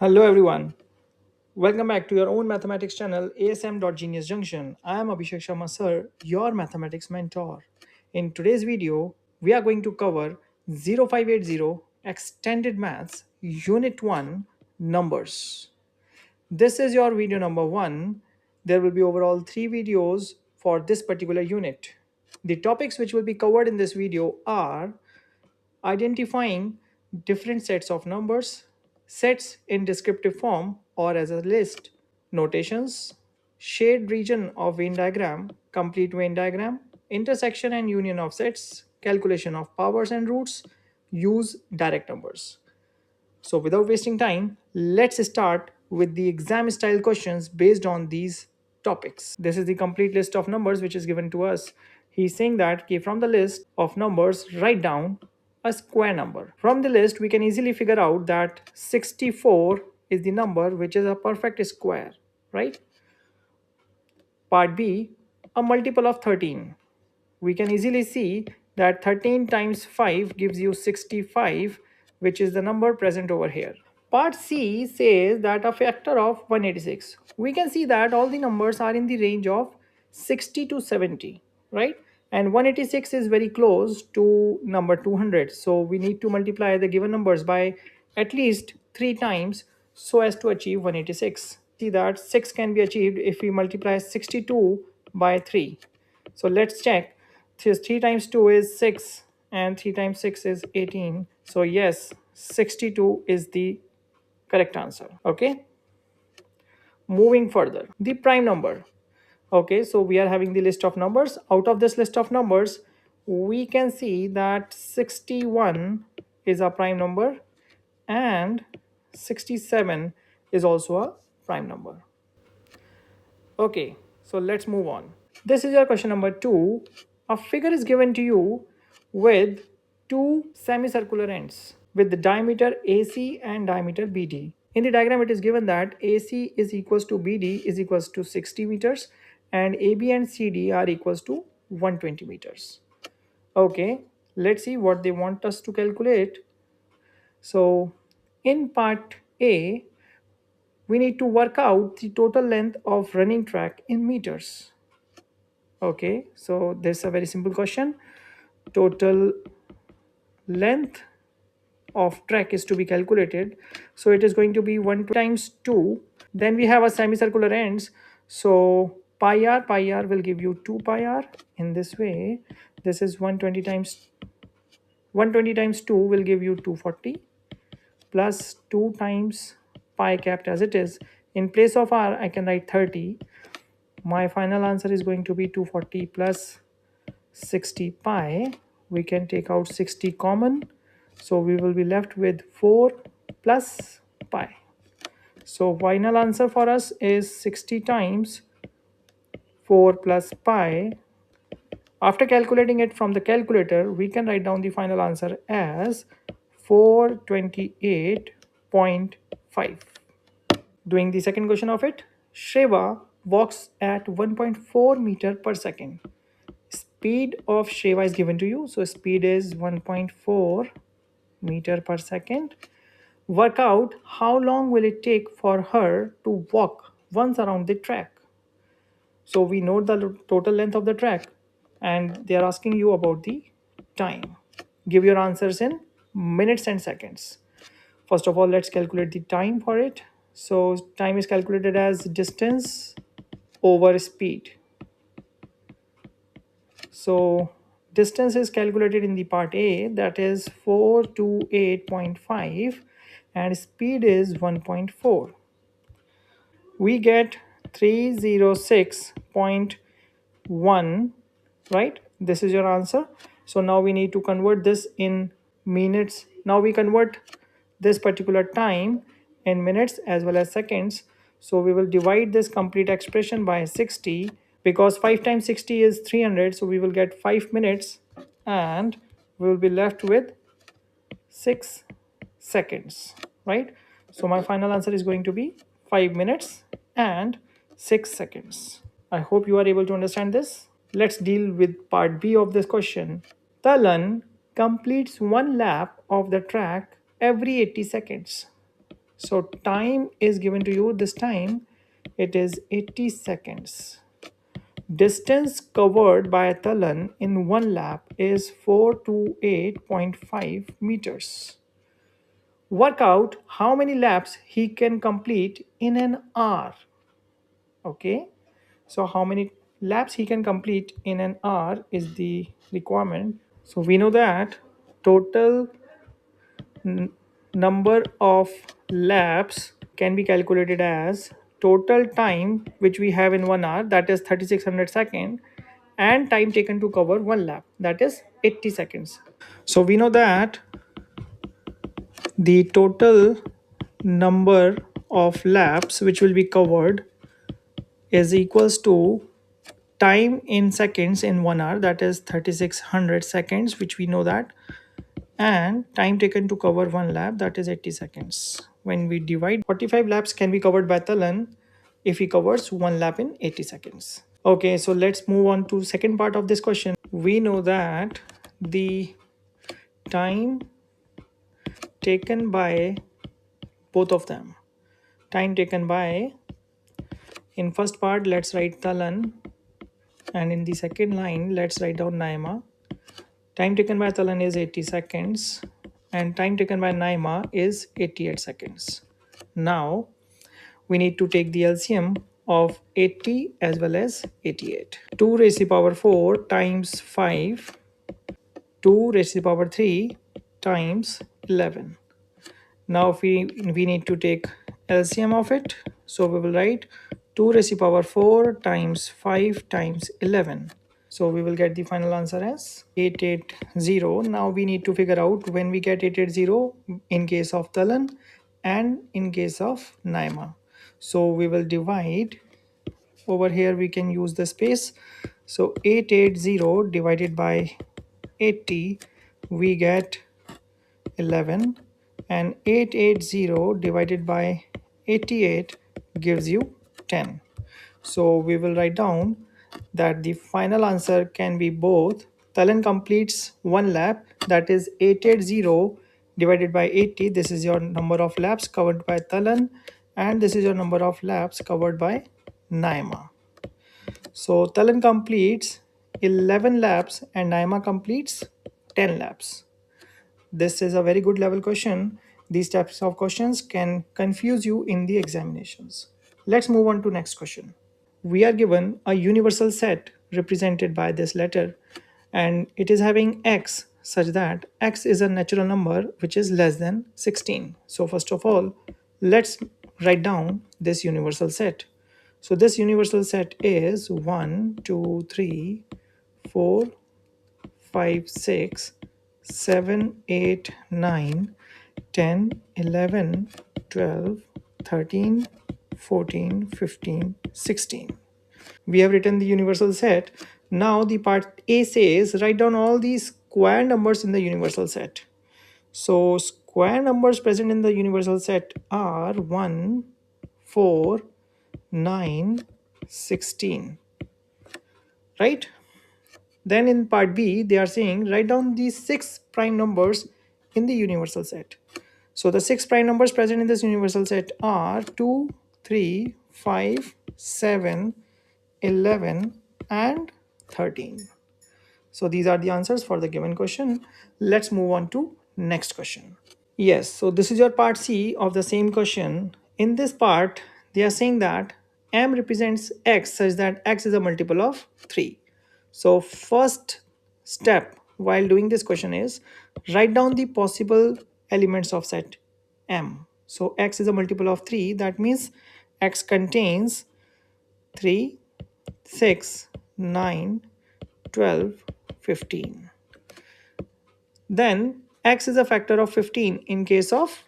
Hello everyone. Welcome back to your own mathematics channel asm.geniusjunction. I am Abhishek Sharma sir, your mathematics mentor. In today's video, we are going to cover 0580 Extended Maths Unit 1 Numbers. This is your video number 1. There will be overall 3 videos for this particular unit. The topics which will be covered in this video are identifying different sets of numbers, sets in descriptive form or as a list, notations, shade region of Venn diagram, complete Venn diagram, intersection and union of sets, calculation of powers and roots, use direct numbers. So without wasting time, let's start with the exam style questions based on these topics. This is the complete list of numbers which is given to us. He's saying that okay, from the list of numbers, write down a square number. From the list, we can easily figure out that 64 is the number which is a perfect square, right? Part B, a multiple of 13. We can easily see that 13 times 5 gives you 65, which is the number present over here. Part C says that a factor of 186. We can see that all the numbers are in the range of 60 to 70, right? And 186 is very close to number 200. So we need to multiply the given numbers by at least 3 times so as to achieve 186. See that 6 can be achieved if we multiply 62 by 3. So let's check. 3 times 2 is 6 and 3 times 6 is 18. So yes, 62 is the correct answer. Okay, moving further, the prime number. Okay, so we are having the list of numbers. Out of this list of numbers, we can see that 61 is a prime number and 67 is also a prime number. Okay, so let's move on. This is your question number 2. A figure is given to you with two semicircular ends with the diameter AC and diameter BD. In the diagram, it is given that AC is equals to BD is equals to 60 meters and AB and CD are equals to 120 meters. Okay, let's see what they want us to calculate. So in part A, we need to work out the total length of running track in meters. Okay, so this is a very simple question. Total length of track is to be calculated. So it is going to be 1 times 2. Then we have a semicircular ends. So pi r will give you 2 pi r in this way. This is 120 times 2 will give you 240 plus 2 times pi capped as it is. In place of r, I can write 30. My final answer is going to be 240 plus 60 pi. We can take out 60 common. So we will be left with 4 plus pi. So final answer for us is 60 times 4 plus pi. After calculating it from the calculator, we can write down the final answer as 428.5. Doing the second question of it, Shriva walks at 1.4 meter per second. Speed of Shriva is given to you. So speed is 1.4 meter per second. Work out how long will it take for her to walk once around the track. So we know the total length of the track and they are asking you about the time. Give your answers in minutes and seconds. First of all, let's calculate the time for it. So time is calculated as distance over speed. So distance is calculated in the part A, that is 428.5 and speed is 1.4. We get 306.1, right? This is your answer. So now we need to convert this in minutes. Now we convert this particular time in minutes as well as seconds. So we will divide this complete expression by 60 because 5 times 60 is 300. So we will get 5 minutes and we will be left with 6 seconds, right? So my final answer is going to be 5 minutes and 6 seconds. I hope you are able to understand this. Let's deal with part B of this question. Talan completes one lap of the track every 80 seconds. So time is given to you. This time it is 80 seconds. Distance covered by Talan in one lap is 428.5 meters. Work out how many laps he can complete in an hour. Okay, so how many laps he can complete in an hour is the requirement. So we know that total n- number of laps can be calculated as total time which we have in 1 hour, that is 3600 seconds, and time taken to cover one lap, that is 80 seconds. So we know that the total number of laps which will be covered is equals to time in seconds in 1 hour, that is 3600 seconds, which we know that, and time taken to cover one lap, that is 80 seconds. When we divide, 45 laps can be covered by Talan if he covers one lap in 80 seconds. Okay, so let's move on to second part of this question. We know that the time taken by both of them, time taken by, in first part let's write Talan, and in the second line let's write down Naima. Time taken by Talan is 80 seconds and time taken by Naima is 88 seconds. Now we need to take the LCM of 80 as well as 88. 2 raised to the power 4 times 5, 2 raised to the power 3 times 11. Now if we need to take LCM of it, so we will write 2 raised to the power 4 times 5 times 11. So we will get the final answer as 880. Now we need to figure out when we get 880 in case of Talan and in case of Naima. So we will divide. Over here we can use the space. So 880 divided by 80, we get 11, and 880 divided by 88 gives you 10. So we will write down that the final answer can be both. Talan completes one lap, that is 880 divided by 80. This is your number of laps covered by Talan, and this is your number of laps covered by Naima. So Talan completes 11 laps and Naima completes 10 laps. This is a very good level question. These types of questions can confuse you in the examinations. Let's move on to next question. We are given a universal set represented by this letter, and it is having x such that x is a natural number which is less than 16. So first of all, let's write down this universal set. So this universal set is 1, 2, 3, 4, 5, 6, 7, 8, 9, 10, 11, 12, 13, 14, 15, 16. We have written the universal set. Now the part A says write down all these square numbers in the universal set. So square numbers present in the universal set are 1, 4, 9, 16. Right? Then in part B, they are saying write down these 6 prime numbers in the universal set. So the 6 prime numbers present in this universal set are 2, 3, 5, 7, 11, and 13. So these are the answers for the given question. Let's move on to next question. Yes, so this is your part C of the same question. In this part, they are saying that m represents x such that x is a multiple of 3. So first step while doing this question is write down the possible elements of set m. So x is a multiple of 3, that means x contains 3, 6, 9, 12, 15. Then x is a factor of 15 in case of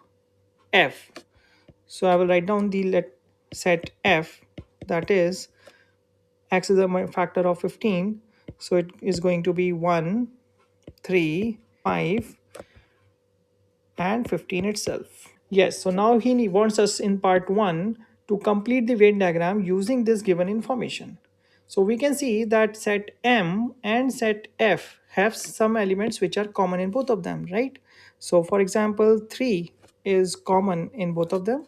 f. So I will write down the set f, that is x is a factor of 15. So it is going to be 1, 3, 5, and 15 itself. Yes, so now he wants us in part 1 to complete the Venn diagram using this given information. So we can see that set M and set F have some elements which are common in both of them, right? So for example, 3 is common in both of them,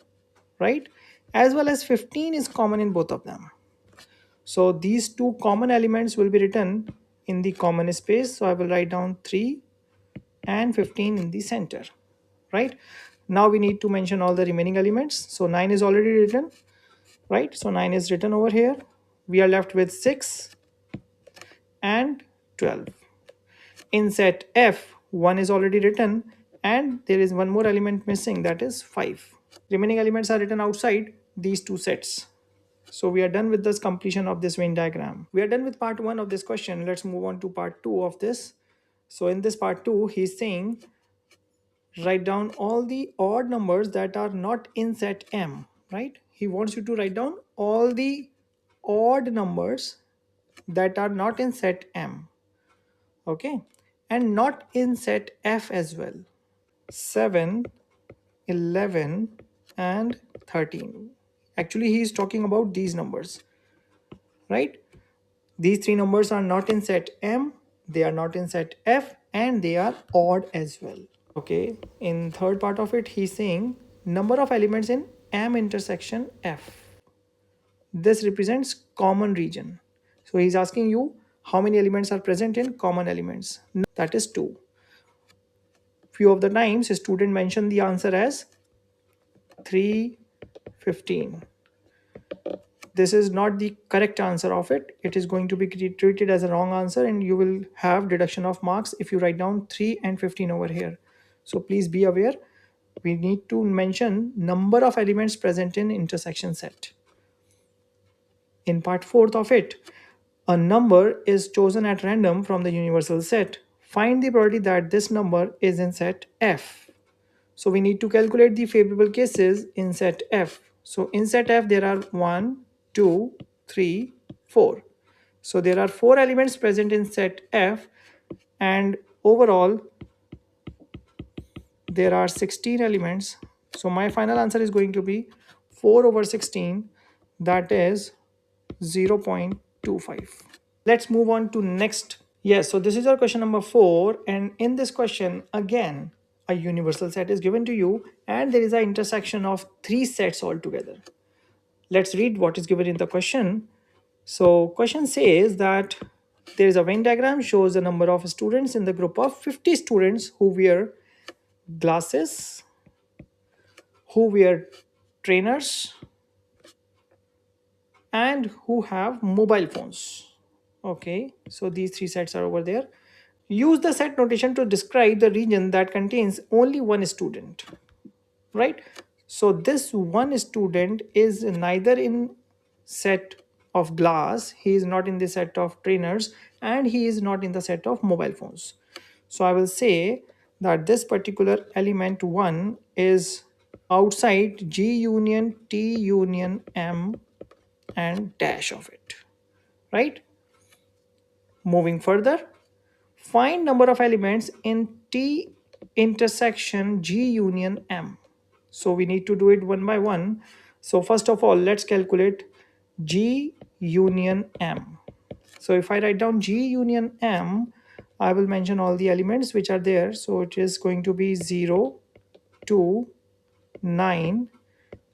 right? As well as 15 is common in both of them. So these two common elements will be written in the common space. So I will write down 3 and 15 in the center, right? Now we need to mention all the remaining elements. So 9 is already written, right? So 9 is written over here. We are left with 6 and 12. In set F, 1 is already written and there is one more element missing, that is 5. Remaining elements are written outside these two sets. So we are done with this completion of this Venn diagram. We are done with part 1 of this question. Let's move on to part 2 of this. So in this part 2, he's saying write down all the odd numbers that are not in set M, right? He wants you to write down all the odd numbers that are not in set M, okay? And not in set F as well. 7, 11, and 13. Actually, he is talking about these numbers, right? These three numbers are not in set M, they are not in set F, and they are odd as well. Okay, in third part of it, he's saying number of elements in M intersection F. This represents common region. So he's asking you how many elements are present in common elements. That is 2. Few of the times, a student mentioned the answer as 3, 15. This is not the correct answer of it. It is going to be treated as a wrong answer and you will have deduction of marks if you write down 3 and 15 over here. So please be aware, we need to mention number of elements present in intersection set. In part 4th of it, a number is chosen at random from the universal set. Find the probability that this number is in set F. So we need to calculate the favorable cases in set F. So in set F, there are 1, 2, 3, 4. So there are 4 elements present in set F, and overall there are 16 elements. So my final answer is going to be 4 over 16, that is 0.25. Let's move on to next. Yes, so this is our question number 4, and in this question again a universal set is given to you and there is an intersection of 3 sets altogether. Let's read what is given in the question. So question says that there is a Venn diagram shows the number of students in the group of 50 students who wear glasses, who wear trainers, and who have mobile phones. Okay, so these 3 sets are over there. Use the set notation to describe the region that contains only one student, right? So this one student is neither in set of glass, he is not in the set of trainers, and he is not in the set of mobile phones. So I will say that this particular element 1 is outside G union T union M and dash of it, right? Moving further, find number of elements in T intersection G union M. So we need to do it one by one. So first of all, let's calculate G union M. So if I write down G union M, I will mention all the elements which are there. So it is going to be 0, 2, 9,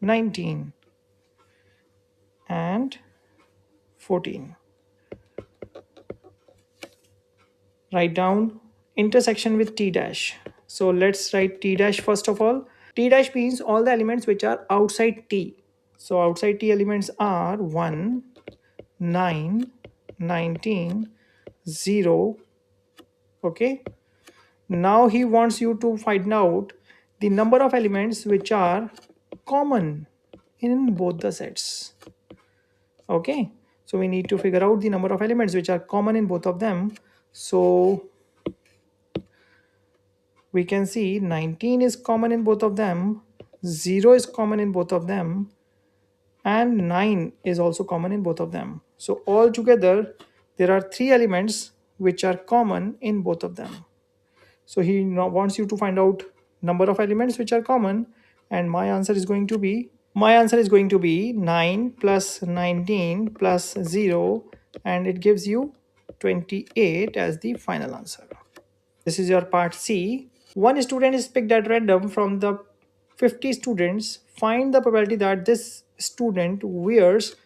19, and 14. Write down intersection with T dash. So let's write T dash first of all. T dash means all the elements which are outside T. So outside T elements are 1, 9, 19, 0. Okay. Now he wants you to find out the number of elements which are common in both the sets. Okay. So we need to figure out the number of elements which are common in both of them. So we can see 19 is common in both of them, 0 is common in both of them, and 9 is also common in both of them. So all together there are 3 elements which are common in both of them. So he now wants you to find out number of elements which are common, and my answer is going to be 9 plus 19 plus 0, and it gives you 28 as the final answer. This is your part C. One student is picked at random from the 50 students, find the probability that this student wears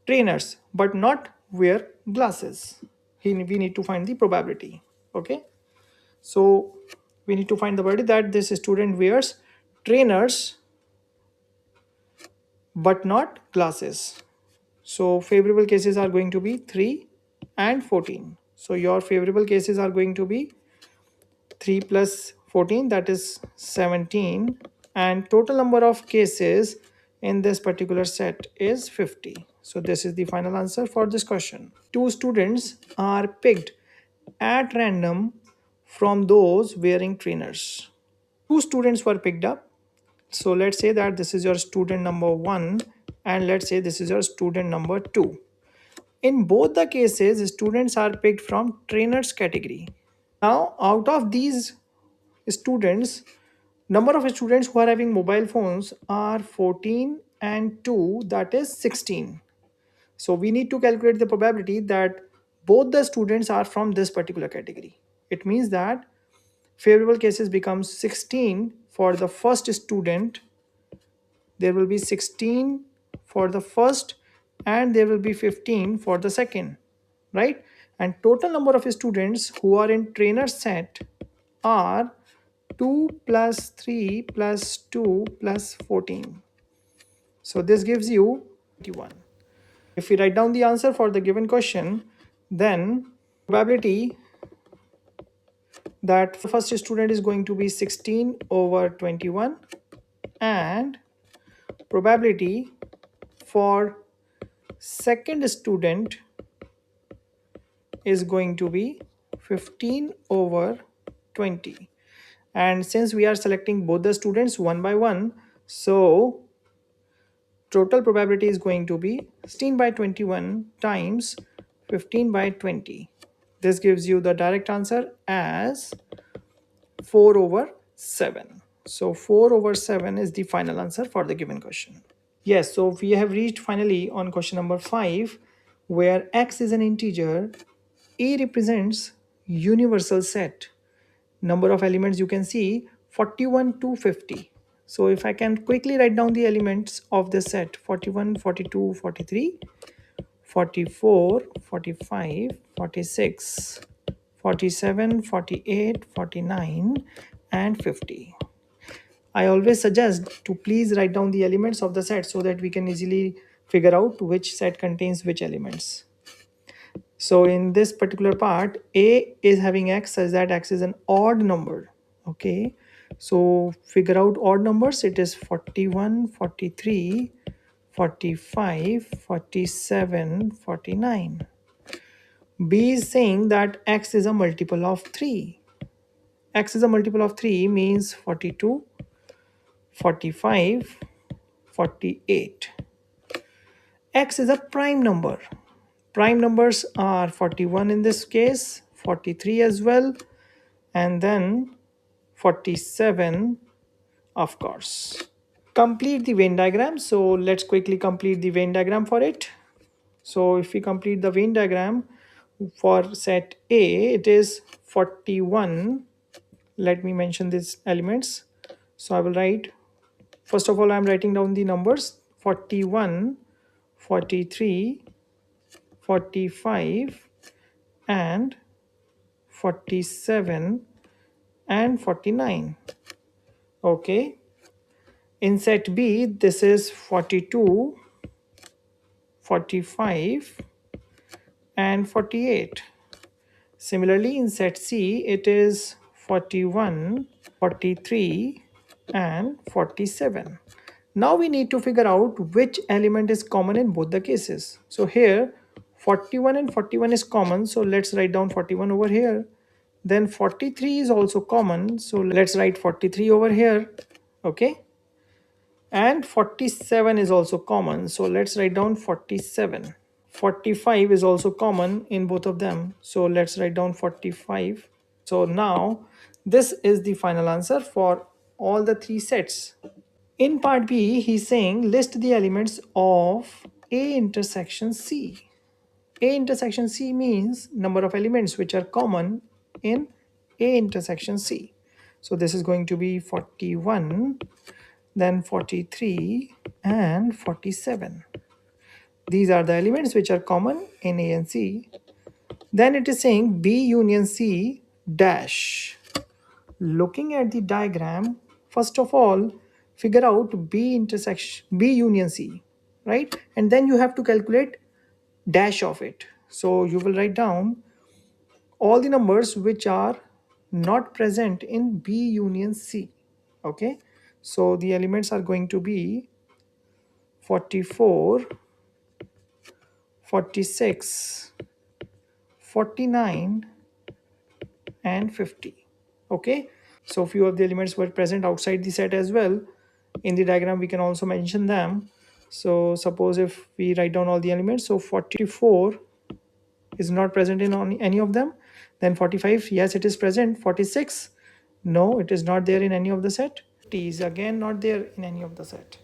trainers but not wear glasses. We need to find the probability. Okay, so we need to find the probability that this student wears trainers but not glasses. So favorable cases are going to be 3 and 14. So your favorable cases are going to be 3 plus 14, that is 17, and total number of cases in this particular set is 50. So this is the final answer for this question. Two students are picked at random from those wearing trainers. Two students were picked up. So let's say that this is your student number 1 and let's say this is your student number 2. In both the cases, students are picked from trainers category. Now out of these students, number of students who are having mobile phones are 14 and 2, that is 16. So we need to calculate the probability that both the students are from this particular category. It means that favorable cases becomes 16 for the first student, there will be 16 for the first, and there will be 15 for the second, right? And total number of students who are in trainer set are 2 plus 3 plus 2 plus 14. So this gives you 21. If we write down the answer for the given question, then probability that first student is going to be 16 over 21, and probability for second student is going to be 15 over 20. And since we are selecting both the students one by one, so total probability is going to be 16 by 21 times 15 by 20. This gives you the direct answer as 4 over 7. So 4 over 7 is the final answer for the given question. Yes, so we have reached finally on question number 5, where x is an integer, a represents universal set. Number of elements you can see 41 to 50. So if I can quickly write down the elements of this set: 41, 42, 43, 44, 45, 46, 47, 48, 49, and 50. I always suggest to please write down the elements of the set so that we can easily figure out which set contains which elements. So in this particular part, a is having x such that x is an odd number. Okay, so figure out odd numbers. It is 41, 43, 45, 47, 49. B is saying that x is a multiple of 3. X is a multiple of 3 means 42, 45, 48. X is a prime number. Prime numbers are 41 in this case, 43 as well, and then 47, of course. Complete the Venn diagram. So let's quickly complete the Venn diagram for it. So if we complete the Venn diagram for set A, it is 41. Let me mention these elements. So I will write, first of all, I'm writing down the numbers: 41, 43, 45, and 47, and 49. Okay. In set B, this is 42, 45, and 48. Similarly, in set C, it is 41, 43, and 47. Now we need to figure out which element is common in both the cases. So here 41 and 41 is common, so let's write down 41 over here. Then 43 is also common, so let's write 43 over here. Okay, and 47 is also common, so let's write down 47. 45 is also common in both of them, so let's write down 45. So now this is the final answer for all the three sets. In part B, he's saying list the elements of A intersection C. A intersection C means number of elements which are common in A intersection C. So this is going to be 41. then 43 and 47. These are the elements which are common in A and C. Then it is saying B union C dash. Looking at the diagram, first of all, figure out B intersection B union C, right? And then you have to calculate dash of it. So you will write down all the numbers which are not present in B union C. Okay, so the elements are going to be 44, 46, 49, and 50. Okay, so few of the elements were present outside the set as well. In the diagram we can also mention them. So suppose if we write down all the elements, so 44 is not present in any of them. Then 45, yes, it is present. 46, no, it is not there in any of the set. 50 is again not there in any of the set.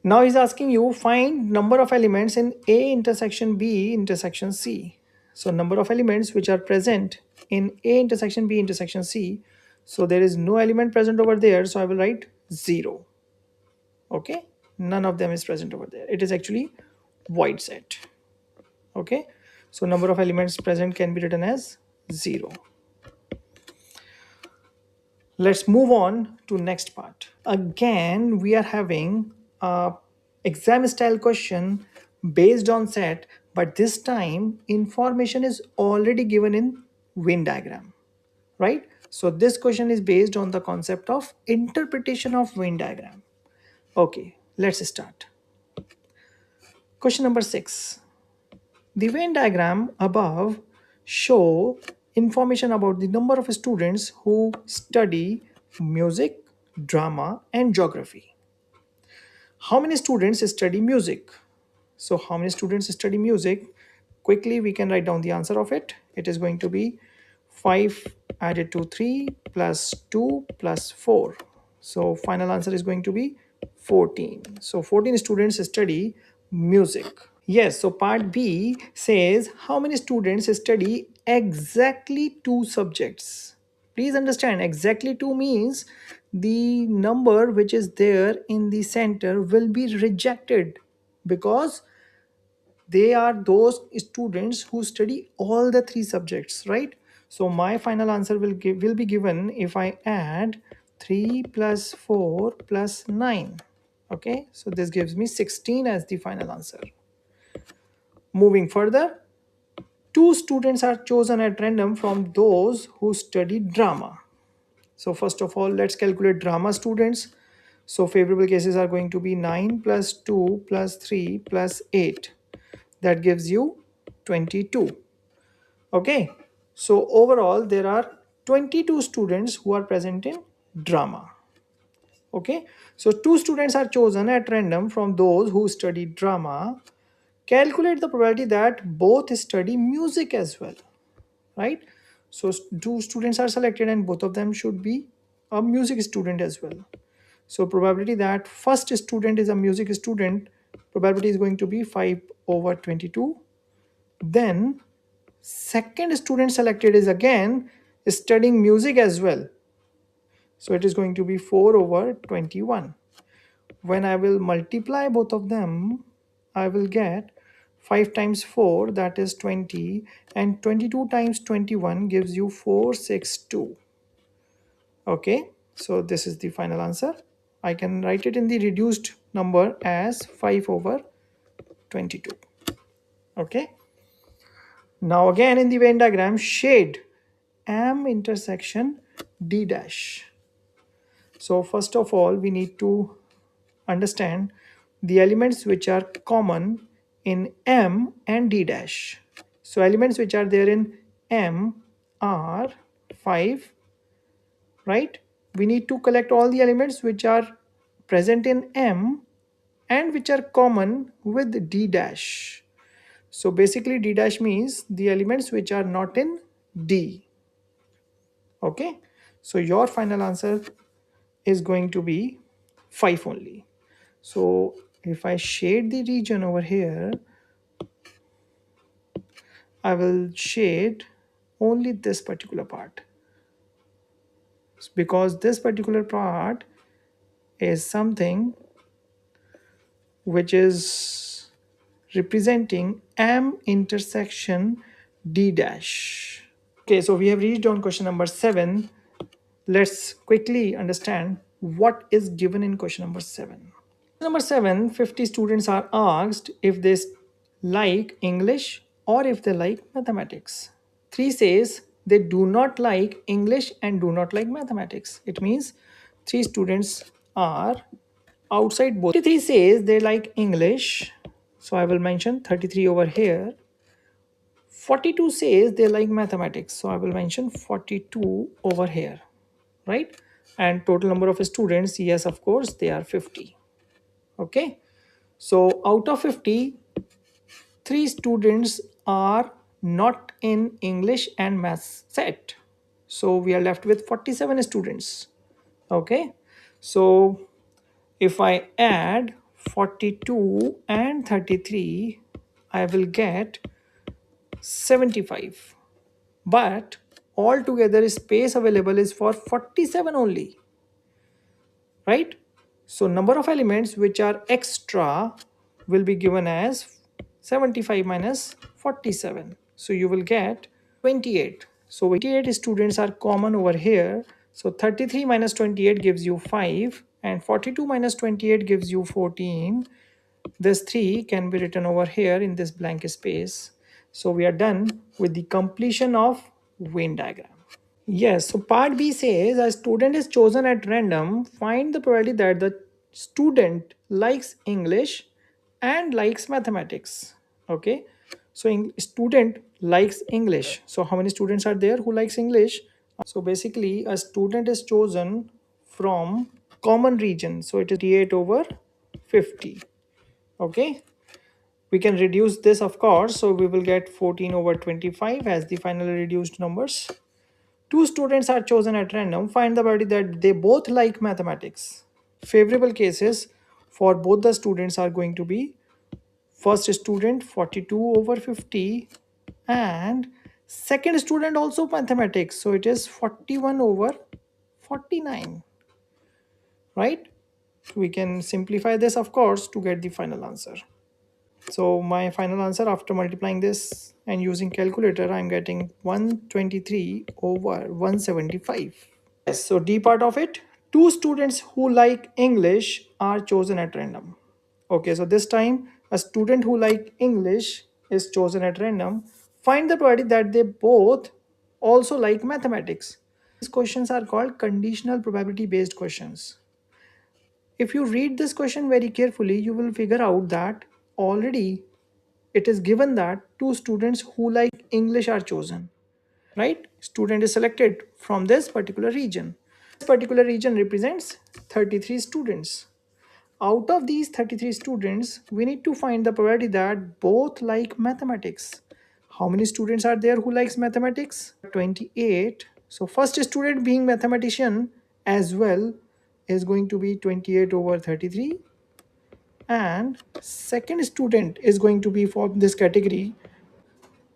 Now he's asking you find number of elements in A intersection B intersection C. So number of elements which are present in A intersection B intersection C. So there is no element present over there, so I will write 0. Okay, none of them is present over there. It is actually void set. Okay, so number of elements present can be written as 0. Let's move on to next part. Again we are having a exam style question based on set, but this time information is already given in Venn diagram, right? So this question is based on the concept of interpretation of Venn diagram. Okay, let's start. Question number 6. The Venn diagram above show information about the number of students who study music, drama, and geography. How many students study music? So how many students study music? Quickly we can write down the answer of it. It is going to be 5 added to 3 plus 2 plus 4. So final answer is going to be 14. So 14 students study music. Yes, so part B says how many students study exactly two subjects. Please understand, exactly two means the number which is there in the center will be rejected because they are those students who study all the three subjects, right? So my final answer will be given if I add 3 plus 4 plus 9. Okay, so this gives me 16 as the final answer. Moving further, two students are chosen at random from those who study drama. So first of all, let's calculate drama students. So favorable cases are going to be 9 plus 2 plus 3 plus 8. That gives you 22. Okay. So overall, there are 22 students who are present in drama. Okay. So two students are chosen at random from those who study drama. Calculate the probability that both study music as well, right? So two students are selected and both of them should be a music student as well. So probability that first student is a music student, probability is going to be 5 over 22. Then second student selected is again studying music as well. So it is going to be 4 over 21. When I will multiply both of them, I will get 5 times 4, that is 20, and 22 times 21 gives you 462. Okay, so this is the final answer. I can write it in the reduced number as 5 over 22. Okay, now again in the Venn diagram, shade M intersection D dash. So first of all, we need to understand the elements which are common in M and D dash. So elements which are there in M are 5, right? We need to collect all the elements which are present in M and which are common with D dash. So basically D dash means the elements which are not in D. Okay, so your final answer is going to be 5 only. So if I shade the region over here, I will shade only this particular part, because this particular part is something which is representing M intersection D dash. Okay, so we have reached on question number 7. Let's quickly understand what is given in question number 7. Number 7, 50 students are asked if they like English or if they like mathematics. 3 says they do not like English and do not like mathematics. It means 3 students are outside both. 33 says they like English. So I will mention 33 over here. 42 says they like mathematics. So I will mention 42 over here. Right? And total number of students, yes, of course, they are 50. Okay. So out of 50, 3 students are not in English and maths set. So we are left with 47 students. Okay. So if I add 42 and 33, I will get 75. But altogether space available is for 47 only. Right? So number of elements which are extra will be given as 75 minus 47. So you will get 28. So 28 students are common over here. So 33 minus 28 gives you 5 and 42 minus 28 gives you 14. This 3 can be written over here in this blank space. So we are done with the completion of Venn diagram. Yes, so part B says a student is chosen at random. Find the probability that the student likes English and likes mathematics. Okay, so student likes English. So how many students are there who likes English? So basically, a student is chosen from common region. So it is 38 over 50. Okay, we can reduce this of course. So we will get 14 over 25 as the finally reduced numbers. 2 students are chosen at random. Find the probability that they both like mathematics. Favorable cases for both the students are going to be first student 42 over 50 and second student also mathematics. So it is 41 over 49. Right? We can simplify this of course to get the final answer. So my final answer after multiplying this and using calculator, I'm getting 123 over 175. Yes, so D part of it, 2 students who like English are chosen at random. Okay, so this time a student who like English is chosen at random. Find the probability that they both also like mathematics. These questions are called conditional probability based questions. If you read this question very carefully, you will figure out that already it is given that 2 students who like English are chosen. Right? Student is selected from this particular region. This particular region represents 33 students. Out of these 33 students, we need to find the probability that both like mathematics. How many students are there who likes mathematics? 28. So first student being mathematician as well is going to be 28 over 33. And second student is going to be for this category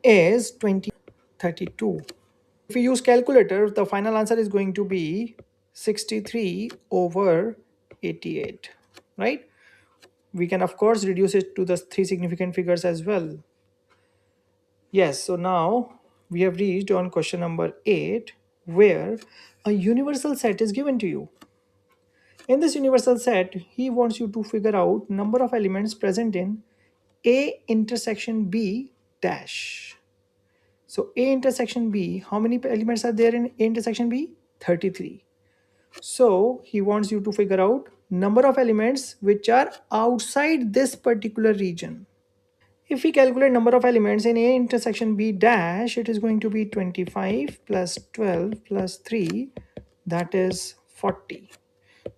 is 32. If we use calculator, the final answer is going to be 63 over 88, right? We can of course reduce it to the 3 significant figures as well. Yes, so now we have reached on question number 8 where a universal set is given to you. In this universal set, he wants you to figure out number of elements present in A intersection B dash. So A intersection B, how many elements are there in A intersection B? 33. So he wants you to figure out number of elements which are outside this particular region. If we calculate number of elements in A intersection B dash, it is going to be 25 plus 12 plus 3, that is 40.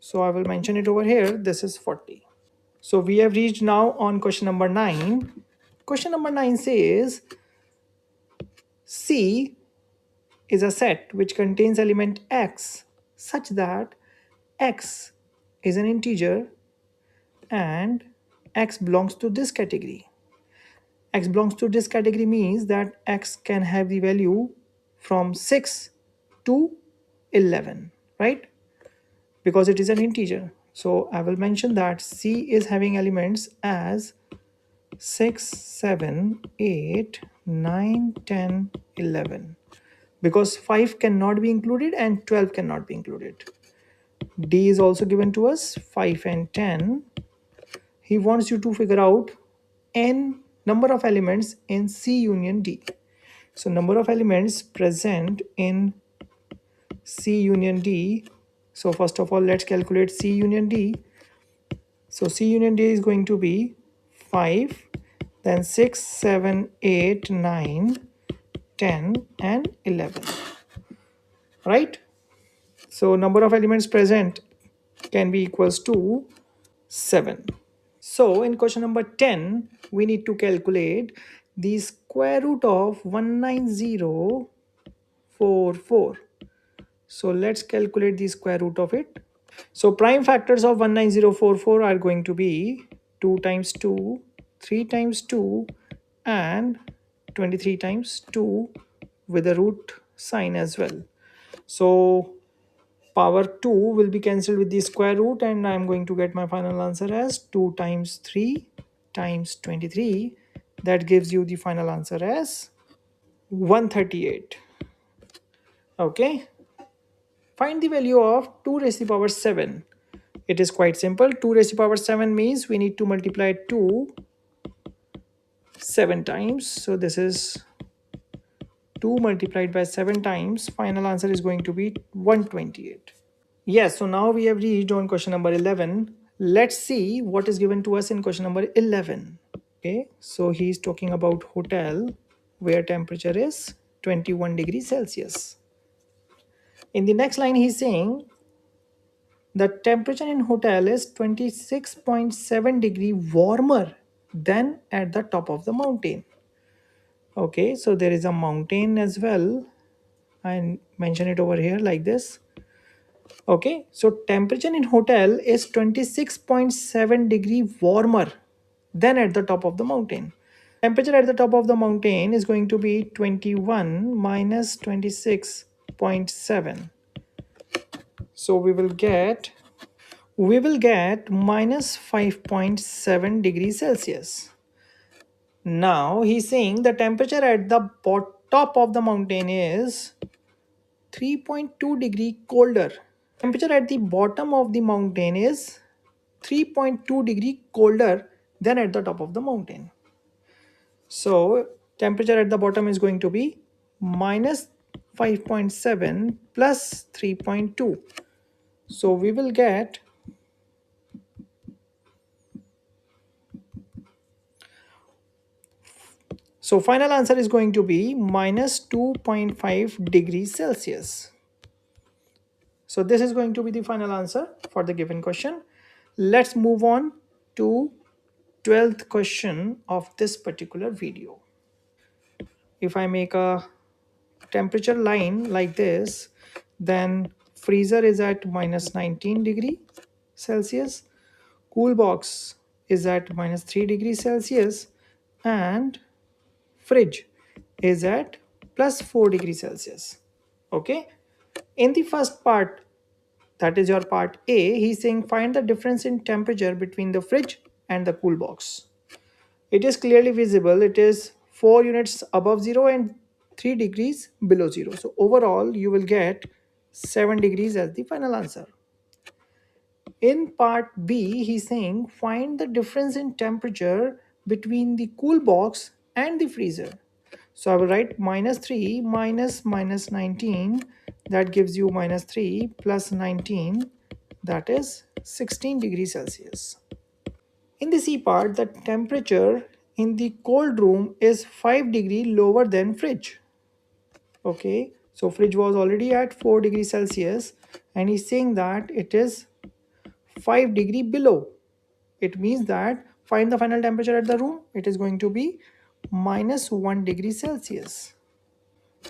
So I will mention it over here, this is 40. So we have reached now on question number 9. Question number 9 says, C is a set which contains element x such that x is an integer and x belongs to this category. X belongs to this category means that x can have the value from 6 to 11, right? Because it is an integer. So I will mention that C is having elements as 6, 7, 8, 9, 10, 11, because 5 cannot be included and 12 cannot be included. D is also given to us, 5 and 10. He wants you to figure out n number of elements in C union D. So number of elements present in C union D. So first of all, let's calculate C union D. So C union D is going to be 5, then 6, 7, 8, 9, 10, and 11. Right? So number of elements present can be equals to 7. So in question number 10, we need to calculate the square root of 19044. So let's calculate the square root of it. So prime factors of 19044 are going to be 2 times 2, 3 times 2, and 23 times 2 with a root sign as well. So power 2 will be cancelled with the square root, and I am going to get my final answer as 2 times 3 times 23. That gives you the final answer as 138. Okay. Find the value of 2 raised to the power 7. It is quite simple. 2 raised to the power 7 means we need to multiply 2 7 times. So this is 2 multiplied by 7 times. Final answer is going to be 128. Yes, so now we have reached on question number 11. Let's see what is given to us in question number 11. Okay, so he is talking about hotel where temperature is 21 degrees Celsius. In the next line, he's saying the temperature in hotel is 26.7 degree warmer than at the top of the mountain. Okay, so there is a mountain as well. I mention it over here like this. Okay, so temperature in hotel is 26.7 degree warmer than at the top of the mountain. Temperature at the top of the mountain is going to be 21 minus 26.7. So we will get minus 5.7 degrees Celsius. Now he's saying the temperature at the top of the mountain is 3.2 degree colder. Temperature at the bottom of the mountain is 3.2 degree colder than at the top of the mountain. So temperature at the bottom is going to be minus 5.7 plus 3.2. So we will get So final answer is going to be minus 2.5 degrees Celsius. So this is going to be the final answer for the given question. Let's move on to 12th question of this particular video. If I make a temperature line like this, then freezer is at minus 19 degree Celsius, cool box is at minus 3 degrees Celsius, and fridge is at plus 4 degrees Celsius. Okay, in the first part, that is your part A, he's saying find the difference in temperature between the fridge and the cool box. It is clearly visible, it is 4 units above 0 and 3 degrees below 0. So overall you will get 7 degrees as the final answer. In part B, he's saying find the difference in temperature between the cool box and the freezer. So I will write minus 3 minus 19, that gives you minus 3 plus 19, that is 16 degrees Celsius. In the C part, the temperature in the cold room is 5 degree lower than fridge. Okay, so fridge was already at 4 degrees Celsius and he's saying that it is 5 degree below. It means that find the final temperature at the room. It is going to be minus 1 degree Celsius.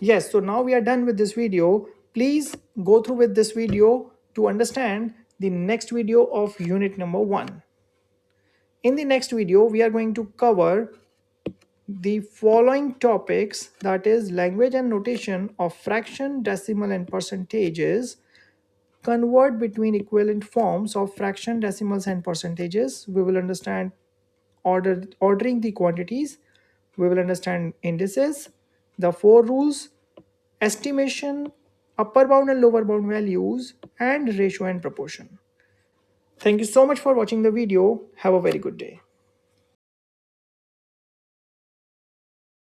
Yes, so now we are done with this video. Please go through with this video to understand the next video of unit number 1. In the next video, we are going to cover the following topics, that is language and notation of fraction, decimal and percentages, convert between equivalent forms of fraction, decimals, and percentages. We will understand ordering the quantities. We will understand indices, the four rules, estimation, upper bound and lower bound values, and ratio and proportion. Thank you so much for watching the video. Have a very good day.